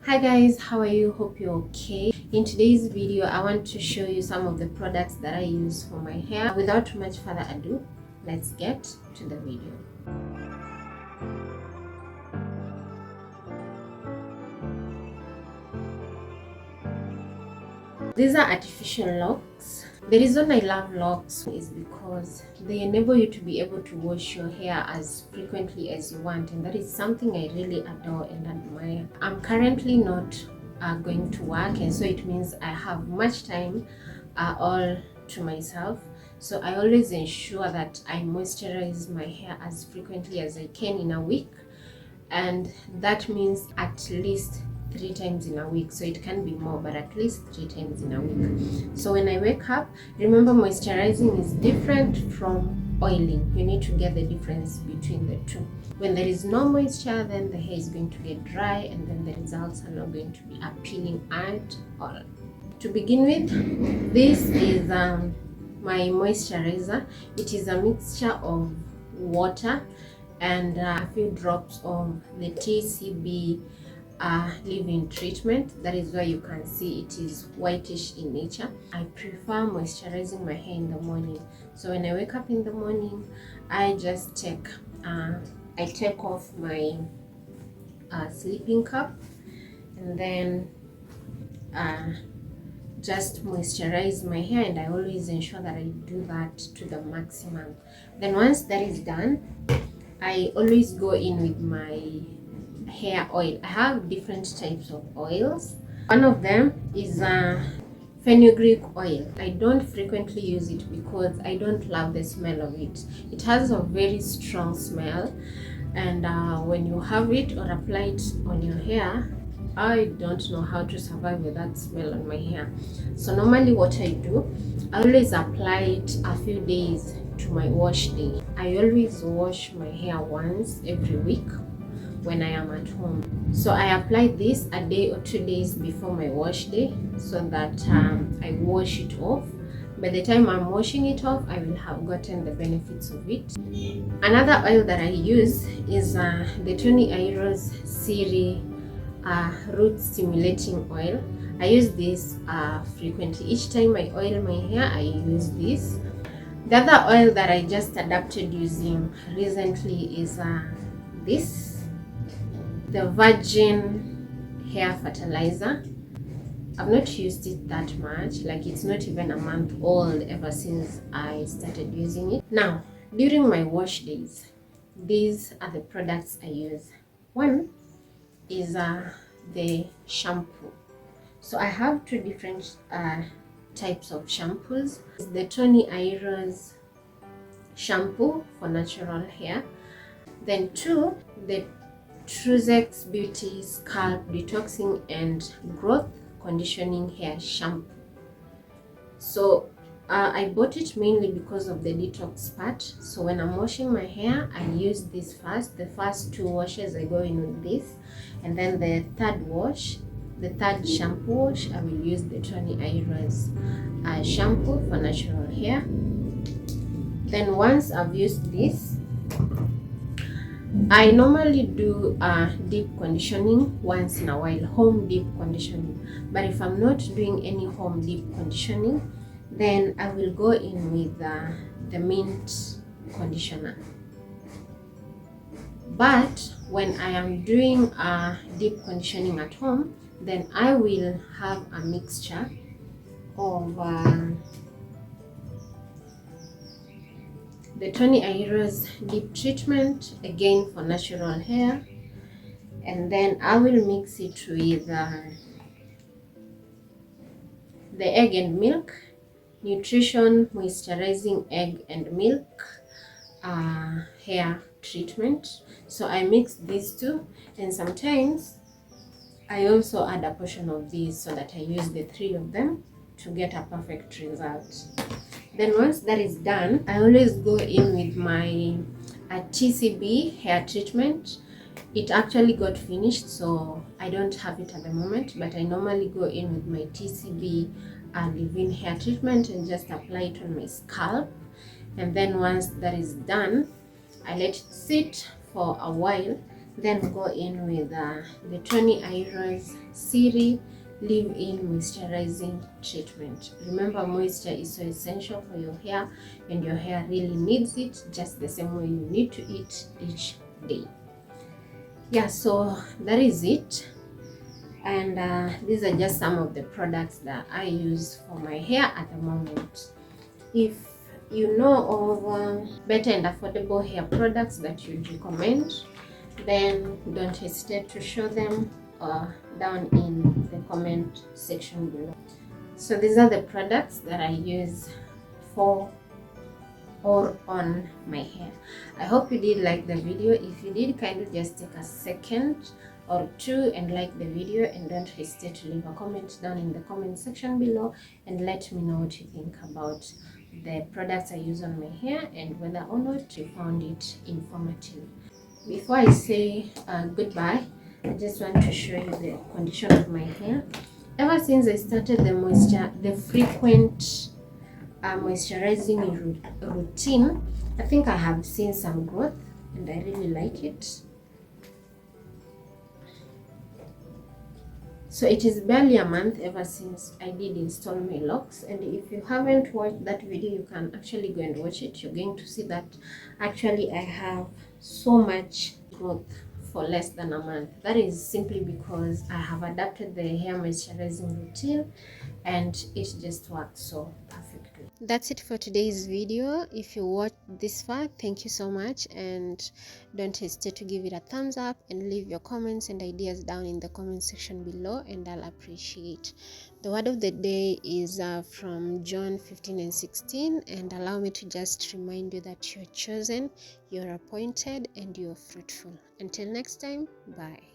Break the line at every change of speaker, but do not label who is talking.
Hi guys, how are you? Hope you're okay. In today's video I want to show you some of the products that I use for my hair. Without much further ado, let's get to the video. These are artificial locks. The reason I love locks is because they enable you to be able to wash your hair as frequently as you want, and that is something I really adore and admire. I'm currently not going to work, and so it means I have much time all to myself. So I always ensure that I moisturize my hair as frequently as I can in a week, and that means at least 3 times in a week. So it can be more, but at least 3 times in a week. So when I wake up, remember, moisturizing is different from oiling. You need to get the difference between the two. When there is no moisture, then the hair is going to get dry, and then the results are not going to be appealing at all. To begin with, this is my moisturizer. It is a mixture of water and a few drops of the TCB leave-in treatment. That is why you can see it is whitish in nature. I prefer moisturizing my hair in the morning. So when I wake up in the morning, I just take off my sleeping cap, and then just moisturize my hair, and I always ensure that I do that to the maximum. Then once that is done, I always go in with my hair oil. I have different types of oils. One of them is fenugreek oil. I don't frequently use it because I don't love the smell of it. It has a very strong smell, and when you have it or apply it on your hair, I don't know how to survive with that smell on my hair. So normally what I do, I always apply it a few days to my wash day. I always wash my hair once every week when I am at home. So I apply this a day or 2 days before my wash day, so that I wash it off. By the time I'm washing it off, I will have gotten the benefits of it. Another oil that I use is the Tony Iro's Siri root stimulating oil. I use this frequently. Each time I oil my hair, I use this. The other oil that I just adapted using recently is this, the virgin hair fertilizer. I've not used it that much, like it's not even a month old ever since I started using it. Now, during my wash days, these are the products I use. One is the shampoo. So I have two different types of shampoos. The Tony Iro's shampoo for natural hair. Then two, the Truzex Beauty Scalp Detoxing and Growth Conditioning Hair Shampoo. So I bought it mainly because of the detox part. So when I'm washing my hair, I use this first. The first two washes, I go in with this, and then the third shampoo wash, I will use the Tony Iro's shampoo for natural hair. Then once I've used this, I normally do deep conditioning once in a while, home deep conditioning. But if I'm not doing any home deep conditioning, then I will go in with the mint conditioner. But when I am doing deep conditioning at home, then I will have a mixture of the Tony Iro's deep treatment, again for natural hair, and then I will mix it with the egg and milk nutrition moisturizing egg and milk hair treatment. So I mix these two, and sometimes I also add a portion of these so that I use the three of them to get a perfect result. Then once that is done, I always go in with my TCB hair treatment. It actually got finished, so I don't have it at the moment, but I normally go in with my TCB leave-in hair treatment and just apply it on my scalp. And then once that is done, I let it sit for a while Then go in with the Tony Iris Siri Leave-In Moisturizing Treatment. Remember, moisture is so essential for your hair, and your hair really needs it just the same way you need to eat each day. Yeah, so that is it. And these are just some of the products that I use for my hair at the moment. If you know of better and affordable hair products that you'd recommend, then don't hesitate to show them down in the comment section below. So these are the products that I use for or on my hair. I hope you did like the video. If you did, kindly just take a second or two and like the video, and don't hesitate to leave a comment down in the comment section below and let me know what you think about the products I use on my hair and whether or not you found it informative. Before I say goodbye, I just want to show you the condition of my hair. Ever since I started the frequent moisturizing routine, I think I have seen some growth and I really like it. So it is barely a month ever since I did install my locks, and if you haven't watched that video, you can actually go and watch it. You're going to see that actually I have so much growth for less than a month. That is simply because I have adapted the hair moisturizing routine and it just works so perfectly. That's it for today's video. If you watched this far, thank you so much, and don't hesitate to give it a thumbs up and leave your comments and ideas down in the comment section below, and I'll appreciate. The word of the day is from John 15:16, and allow me to just remind you that you're chosen, you're appointed, and you're fruitful. Until next time, bye.